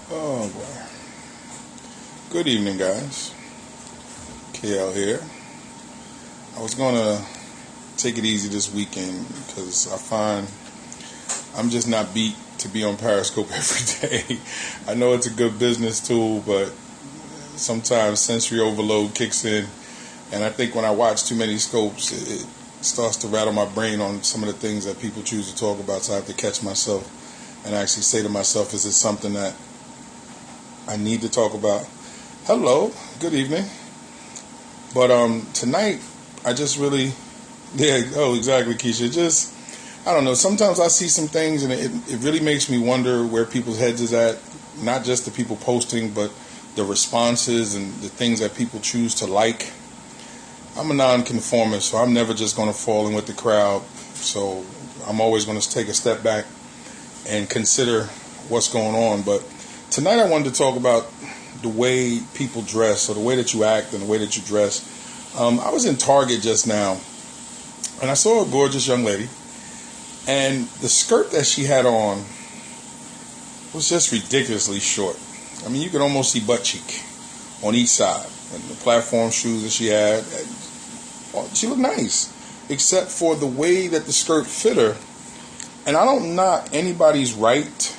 Oh boy. Good evening, guys. KL here. I was gonna take it easy this weekend because I find I'm just not beat to be on Periscope every day. I know it's a good business tool, but sometimes sensory overload kicks in, and I think when I watch too many scopes, it starts to rattle my brain on some of the things that people choose to talk about. So I have to catch myself and actually say to myself, is it something that I need to talk about? Hello, good evening. But tonight, I just really, exactly, Keisha. Just, I don't know, sometimes I see some things and it really makes me wonder where people's heads is at. Not just the people posting, but the responses and the things that people choose to like. I'm a nonconformist, so I'm never just going to fall in with the crowd. So I'm always going to take a step back and consider what's going on. But tonight I wanted to talk about the way people dress, or the way that you act and the way that you dress. I was in Target just now, and I saw a gorgeous young lady, and the skirt that she had on was just ridiculously short. I mean, you could almost see butt cheek on each side. And the platform shoes that she had, she looked nice, except for the way that the skirt fit her. And I don't knock anybody's right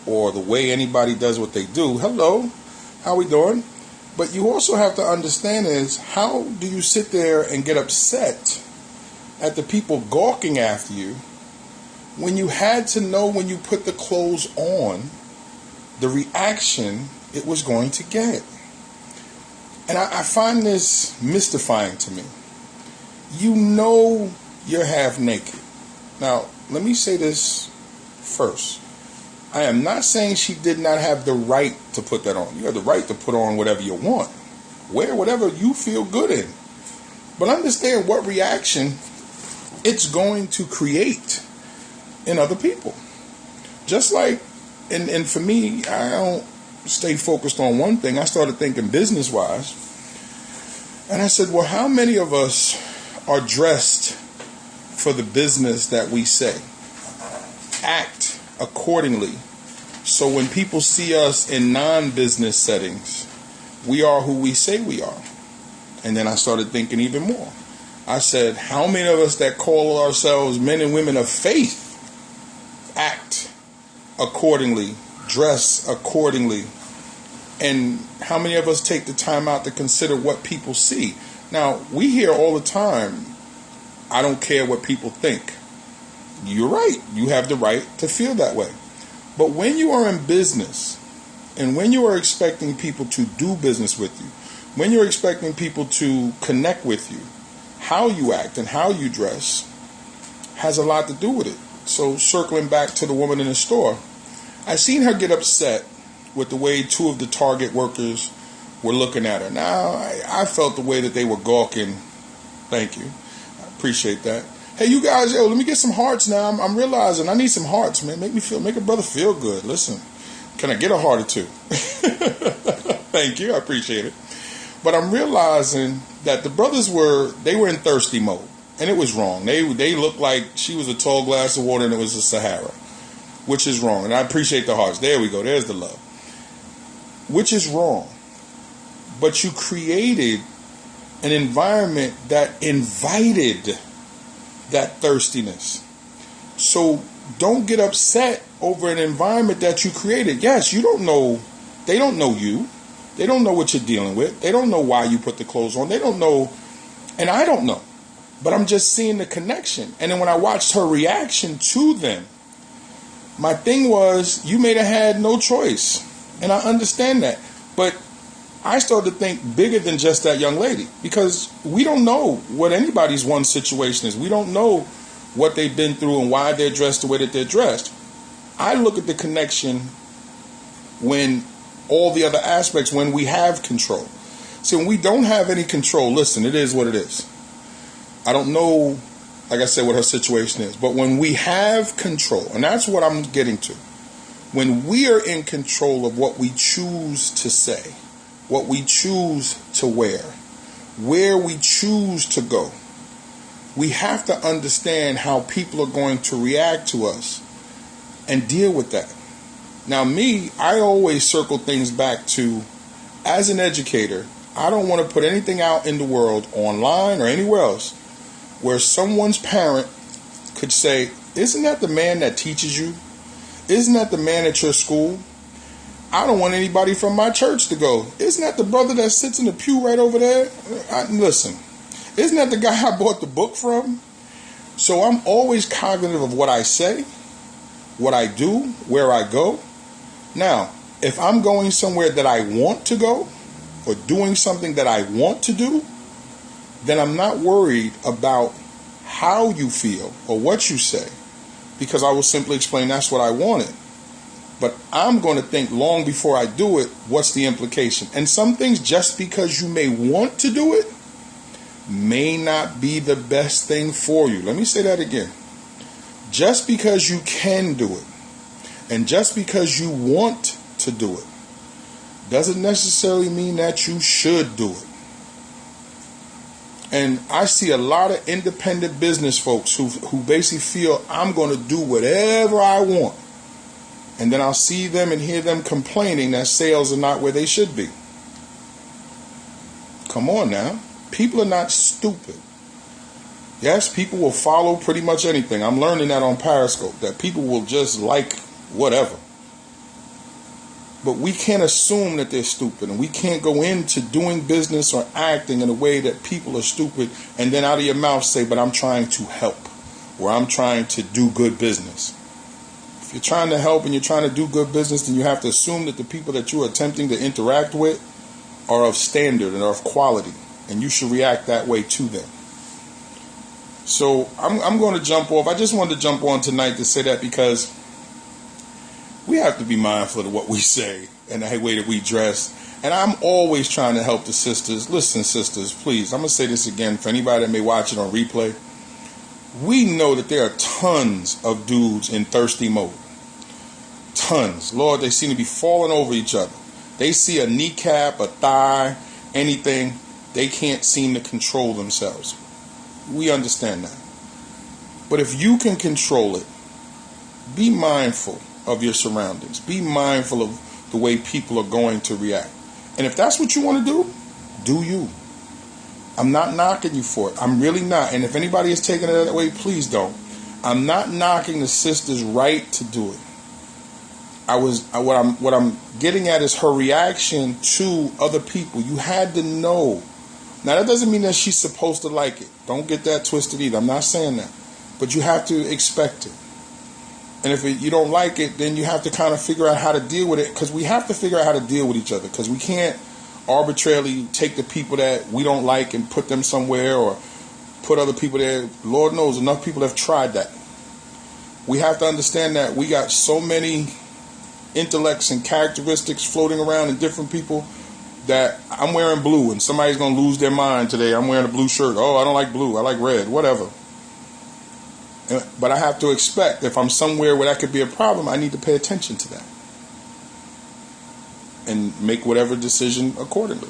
or the way anybody does what they do. Hello, how we doing? But you also have to understand is, how do you sit there and get upset at the people gawking after you when you had to know when you put the clothes on the reaction it was going to get? And I find this mystifying to me. You know you're half naked. Now, let me say this first. I am not saying she did not have the right to put that on. You have the right to put on whatever you want. Wear whatever you feel good in. But understand what reaction it's going to create in other people. Just like, and for me, I don't stay focused on one thing. I started thinking business-wise. And I said, well, how many of us are dressed for the business that we say? Act accordingly. So when people see us in non-business settings, we are who we say we are. And then I started thinking even more. I said, how many of us that call ourselves men and women of faith act accordingly, dress accordingly? And how many of us take the time out to consider what people see? Now, we hear all the time, I don't care what people think. You're right. You have the right to feel that way. But when you are in business, and when you are expecting people to do business with you, when you're expecting people to connect with you, how you act and how you dress has a lot to do with it. So circling back to the woman in the store, I seen her get upset with the way two of the Target workers were looking at her. Now, I felt the way that they were gawking. Thank you. I appreciate that. Hey, you guys, let me get some hearts now. I'm realizing I need some hearts, man. Make a brother feel good. Listen, can I get a heart or two? Thank you. I appreciate it. But I'm realizing that the brothers were in thirsty mode. And it was wrong. They looked like she was a tall glass of water and it was a Sahara. Which is wrong. And I appreciate the hearts. There we go. There's the love. Which is wrong. But you created an environment that invited that thirstiness. So don't get upset over an environment that you created. Yes, you don't know. They don't know you. They don't know what you're dealing with. They don't know why you put the clothes on. They don't know. And I don't know. But I'm just seeing the connection. And then when I watched her reaction to them, my thing was, you may have had no choice. And I understand that. But I started to think bigger than just that young lady. Because we don't know what anybody's one situation is. We don't know what they've been through and why they're dressed the way that they're dressed. I look at the connection when all the other aspects, when we have control. See, when we don't have any control, listen, it is what it is. I don't know, like I said, what her situation is. But when we have control, and that's what I'm getting to. When we are in control of what we choose to say, what we choose to wear, where we choose to go, we have to understand how people are going to react to us and deal with that. Now me, I always circle things back to, as an educator, I don't want to put anything out in the world, online or anywhere else, where someone's parent could say, isn't that the man that teaches you? Isn't that the man at your school? I don't want anybody from my church to go. Isn't that the brother that sits in the pew right over there? Listen, isn't that the guy I bought the book from? So I'm always cognitive of what I say, what I do, where I go. Now, if I'm going somewhere that I want to go, or doing something that I want to do, then I'm not worried about how you feel or what you say, because I will simply explain that's what I wanted. But I'm going to think long before I do it, what's the implication? And some things, just because you may want to do it, may not be the best thing for you. Let me say that again. Just because you can do it, and just because you want to do it, doesn't necessarily mean that you should do it. And I see a lot of independent business folks who basically feel, I'm going to do whatever I want. And then I'll see them and hear them complaining that sales are not where they should be. Come on now. People are not stupid. Yes, people will follow pretty much anything. I'm learning that on Periscope, that people will just like whatever. But we can't assume that they're stupid, and we can't go into doing business or acting in a way that people are stupid and then out of your mouth say, but I'm trying to help, or I'm trying to do good business. If you're trying to help and you're trying to do good business, then you have to assume that the people that you're attempting to interact with are of standard and are of quality, and you should react that way to them. So I'm going to jump off. I just wanted to jump on tonight to say that, because we have to be mindful of what we say and the way that we dress. And I'm always trying to help the sisters. Listen, sisters, please, I'm going to say this again for anybody that may watch it on replay. We know that there are tons of dudes in thirsty mode. Tons. Lord, they seem to be falling over each other. They see a kneecap, a thigh, anything. They can't seem to control themselves. We understand that. But if you can control it, be mindful of your surroundings. Be mindful of the way people are going to react. And if that's what you want to do you. I'm not knocking you for it. I'm really not. And if anybody is taking it that way, please don't. I'm not knocking the sister's right to do it. What I'm getting at is her reaction to other people. You had to know. Now, that doesn't mean that she's supposed to like it. Don't get that twisted either. I'm not saying that. But you have to expect it. And if you don't like it, then you have to kind of figure out how to deal with it, because we have to figure out how to deal with each other, because we can't arbitrarily take the people that we don't like and put them somewhere, or put other people there. Lord knows enough people have tried that. We have to understand that we got so many intellects and characteristics floating around in different people that I'm wearing blue and somebody's going to lose their mind today. I'm wearing a blue shirt. Oh, I don't like blue. I like red. Whatever. But I have to expect, if I'm somewhere where that could be a problem, I need to pay attention to that and make whatever decision accordingly.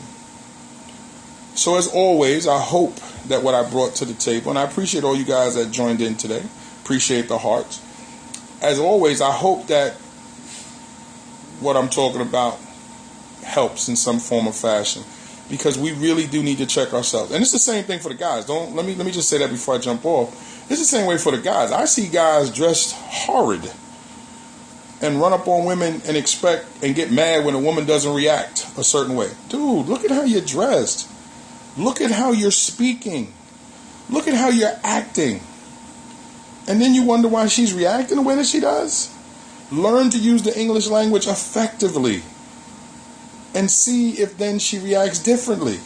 So as always, I hope that what I brought to the table, and I appreciate all you guys that joined in today, appreciate the hearts. As always, I hope that what I'm talking about helps in some form or fashion, because we really do need to check ourselves. And it's the same thing for the guys. Let me just say that before I jump off. It's the same way for the guys. I see guys dressed horrid and run up on women and expect and get mad when a woman doesn't react a certain way. Dude, look at how you're dressed. Look at how you're speaking. Look at how you're acting. And then you wonder why she's reacting the way that she does. Learn to use the English language effectively and see if then she reacts differently.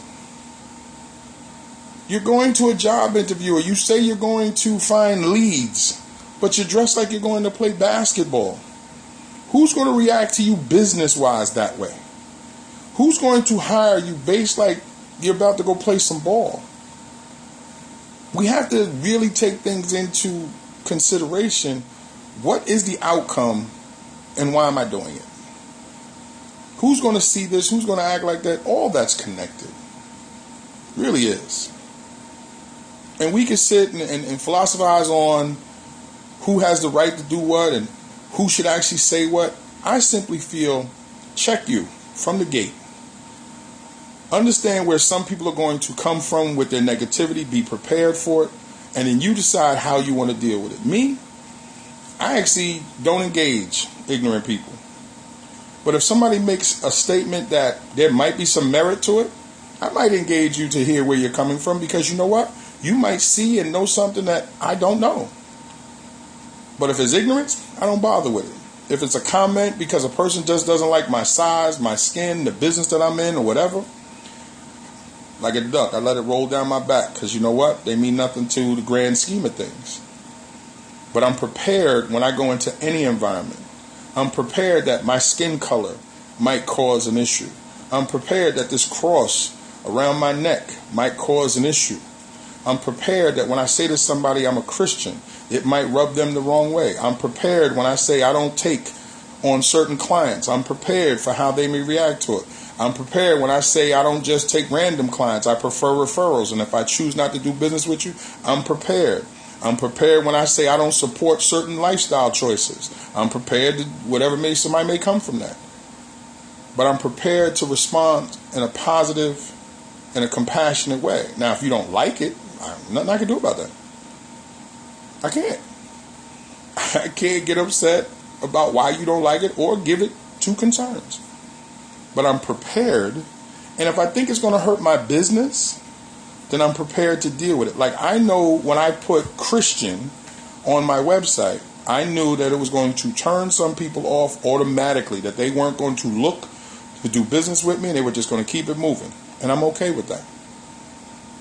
You're going to a job interview, or you say you're going to find leads, but you're dressed like you're going to play basketball. Who's going to react to you business-wise that way? Who's going to hire you based like you're about to go play some ball? We have to really take things into consideration. What is the outcome, and why am I doing it? Who's going to see this? Who's going to act like that? All that's connected. Really is. And we can sit and philosophize on who has the right to do what and who should actually say what. I simply feel, check you from the gate. Understand where some people are going to come from with their negativity, be prepared for it, and then you decide how you want to deal with it. Me, I actually don't engage ignorant people. But if somebody makes a statement that there might be some merit to it, I might engage you to hear where you're coming from, because you know what? You might see and know something that I don't know. But if it's ignorance, I don't bother with it. If it's a comment because a person just doesn't like my size, my skin, the business that I'm in, or whatever, like a duck, I let it roll down my back, because you know what? They mean nothing to the grand scheme of things. But I'm prepared when I go into any environment. I'm prepared that my skin color might cause an issue. I'm prepared that this cross around my neck might cause an issue. I'm prepared that when I say to somebody I'm a Christian, it might rub them the wrong way. I'm prepared when I say I don't take on certain clients. I'm prepared for how they may react to it. I'm prepared when I say I don't just take random clients. I prefer referrals. And if I choose not to do business with you, I'm prepared. I'm prepared when I say I don't support certain lifestyle choices. I'm prepared to whatever somebody may come from that. But I'm prepared to respond in a positive and a compassionate way. Now, if you don't like it, nothing I can do about that. I can't. I can't get upset about why you don't like it or give it two concerns. But I'm prepared, and if I think it's going to hurt my business, then I'm prepared to deal with it. Like, I know when I put Christian on my website, I knew that it was going to turn some people off automatically, that they weren't going to look to do business with me, and they were just going to keep it moving. And I'm okay with that.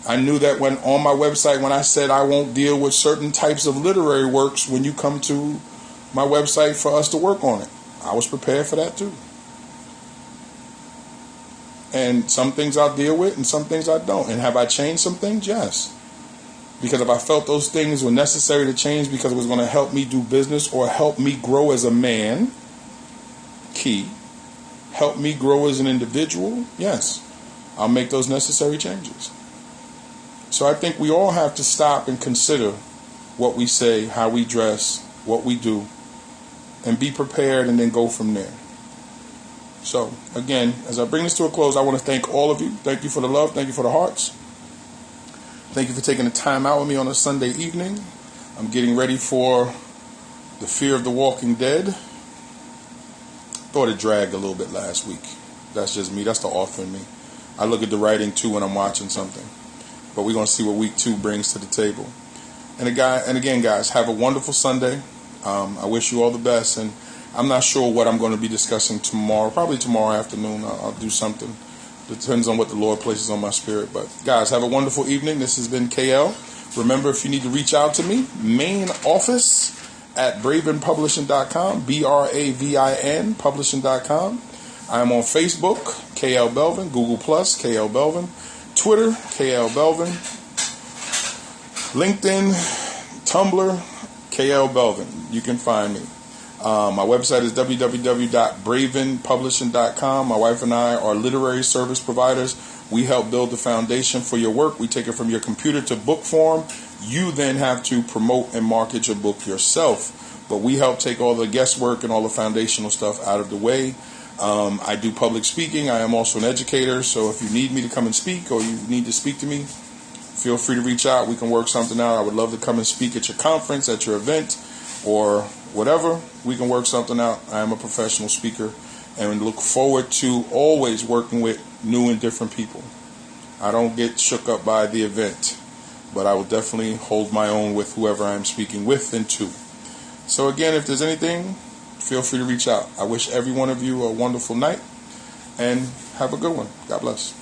I knew that when on my website, when I said I won't deal with certain types of literary works when you come to my website for us to work on it, I was prepared for that too. And some things I'll deal with and some things I don't. And have I changed some things? Yes. Because if I felt those things were necessary to change because it was going to help me do business or help me grow as a man, key, help me grow as an individual, yes, I'll make those necessary changes. So I think we all have to stop and consider what we say, how we dress, what we do, and be prepared and then go from there. So, again, as I bring this to a close, I want to thank all of you. Thank you for the love. Thank you for the hearts. Thank you for taking the time out with me on a Sunday evening. I'm getting ready for The Fear of the Walking Dead. Thought it dragged a little bit last week. That's just me. That's the author in me. I look at the writing, too, when I'm watching something. But we're going to see what week 2 brings to the table. And again, guys, have a wonderful Sunday. I wish you all the best. And I'm not sure what I'm going to be discussing tomorrow. Probably tomorrow afternoon I'll do something. Depends on what the Lord places on my spirit. But guys, have a wonderful evening. This has been KL. Remember, if you need to reach out to me, main office at bravinpublishing.com, BRAVIN publishing.com. I'm on Facebook, KL Belvin, Google Plus, KL Belvin, Twitter, KL Belvin, LinkedIn, Tumblr, KL Belvin. You can find me. My website is www.bravinpublishing.com. My wife and I are literary service providers. We help build the foundation for your work. We take it from your computer to book form. You then have to promote and market your book yourself. But we help take all the guesswork and all the foundational stuff out of the way. I do public speaking. I am also an educator. So if you need me to come and speak or you need to speak to me, feel free to reach out. We can work something out. I would love to come and speak at your conference, at your event, or whatever. We can work something out. I am a professional speaker and look forward to always working with new and different people. I don't get shook up by the event, but I will definitely hold my own with whoever I'm speaking with and to. So again, if there's anything, feel free to reach out. I wish every one of you a wonderful night and have a good one. God bless.